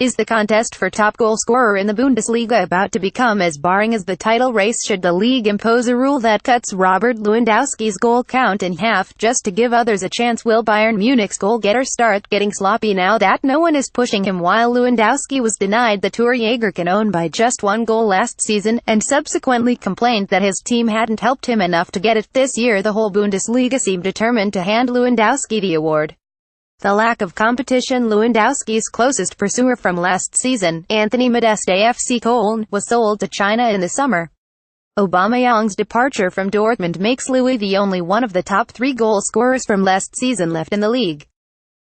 Is the contest for top goal scorer in the Bundesliga about to become as boring as the title race should the league impose a rule that cuts Robert Lewandowski's goal count in half, just to give others a chance? Will Bayern Munich's goal-getter start getting sloppy now that no one is pushing him? While Lewandowski was denied the Torjägerkanone by just one goal last season, and subsequently complained that his team hadn't helped him enough to get it this year, the whole Bundesliga seemed determined to hand Lewandowski the award. The lack of competition. Lewandowski's closest pursuer from last season, Anthony Modeste FC Köln, was sold to China in the summer. Aubameyang's departure from Dortmund makes Lewy the only one of the top three goal scorers from last season left in the league.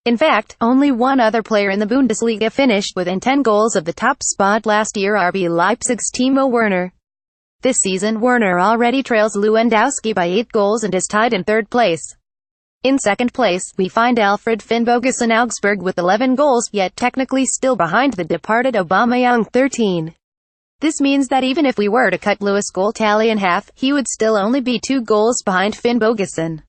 In fact, only one other player in the Bundesliga finished within 10 goals of the top spot last year: RB Leipzig's Timo Werner. This season, Werner already trails Lewandowski by 8 goals and is tied in third place. In second place, we find Alfred Finnbogason Augsburg with 11 goals, yet technically still behind the departed Aubameyang, 13. This means that even if we were to cut Lewis' goal tally in half, he would still only be 2 goals behind Finnbogason.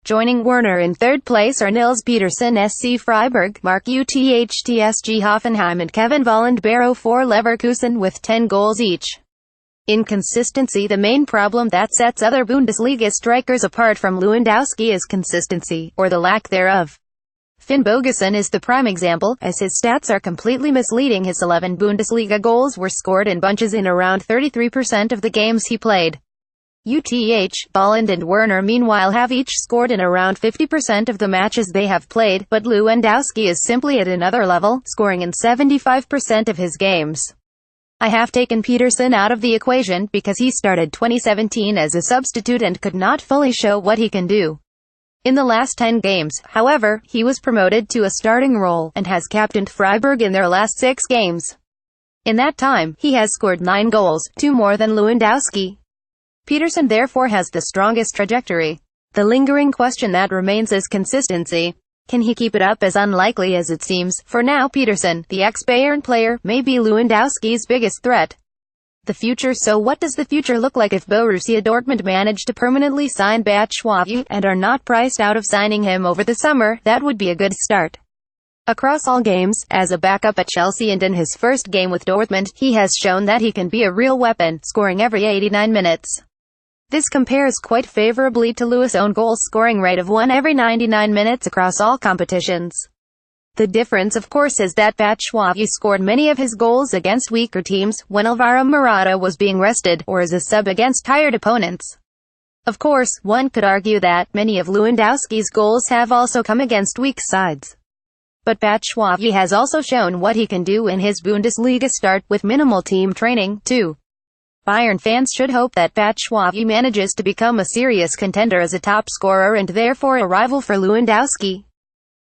Joining Werner in third place are Nils Petersen SC Freiburg, Mark Uth TSG Hoffenheim and Kevin Volland-Barrow for Leverkusen with 10 goals each. Inconsistency. The main problem that sets other Bundesliga strikers apart from Lewandowski is consistency, or the lack thereof. Finnbogason is the prime example, as his stats are completely misleading. His 11 Bundesliga goals were scored in bunches in around 33% of the games he played. Uth, Volland and Werner meanwhile have each scored in around 50% of the matches they have played, but Lewandowski is simply at another level, scoring in 75% of his games. I have taken Petersen out of the equation, because he started 2017 as a substitute and could not fully show what he can do. In the last 10 games, however, he was promoted to a starting role, and has captained Freiburg in their last 6 games. In that time, he has scored 9 goals, 2 more than Lewandowski. Petersen therefore has the strongest trajectory. The lingering question that remains is consistency. Can he keep it up? As unlikely as it seems, for now Petersen, the ex-Bayern player, may be Lewandowski's biggest threat. The future. So what does the future look like if Borussia Dortmund manage to permanently sign Batshuayi, and are not priced out of signing him over the summer? That would be a good start. Across all games, as a backup at Chelsea and in his first game with Dortmund, he has shown that he can be a real weapon, scoring every 89 minutes. This compares quite favorably to Lewis' own goal scoring rate of 1 every 99 minutes across all competitions. The difference, of course, is that Batshuayi scored many of his goals against weaker teams, when Alvaro Morata was being rested, or as a sub against tired opponents. Of course, one could argue that many of Lewandowski's goals have also come against weak sides. But Batshuayi has also shown what he can do in his Bundesliga start, with minimal team training, too. Bayern fans should hope that Batshuayi manages to become a serious contender as a top scorer and therefore a rival for Lewandowski.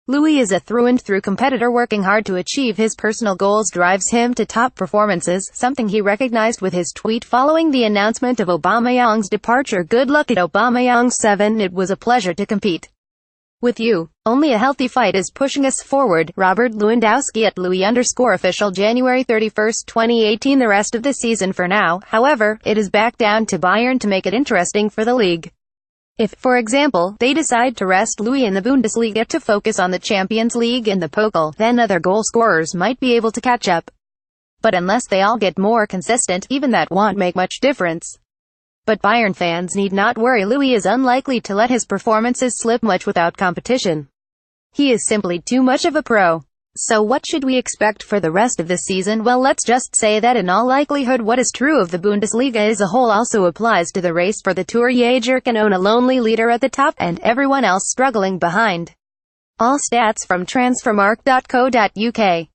Lewy is a through-and-through competitor. Working hard to achieve his personal goals drives him to top performances, something he recognized with his tweet following the announcement of Aubameyang's departure. Good luck at Aubameyang 7. It was a pleasure to compete with you. Only a healthy fight is pushing us forward. Robert Lewandowski at Lewy_official January 31, 2018. The rest of the season for now, however, it is back down to Bayern to make it interesting for the league. If, for example, they decide to rest Lewy in the Bundesliga to focus on the Champions League and the Pokal, then other goal scorers might be able to catch up. But unless they all get more consistent, even that won't make much difference. But Bayern fans need not worry. Lewy is unlikely to let his performances slip much without competition. He is simply too much of a pro. So what should we expect for the rest of the season? Well, let's just say that in all likelihood what is true of the Bundesliga as a whole also applies to the race for the Torjägerkanone. A lonely leader at the top, and everyone else struggling behind. All stats from transfermarkt.co.uk.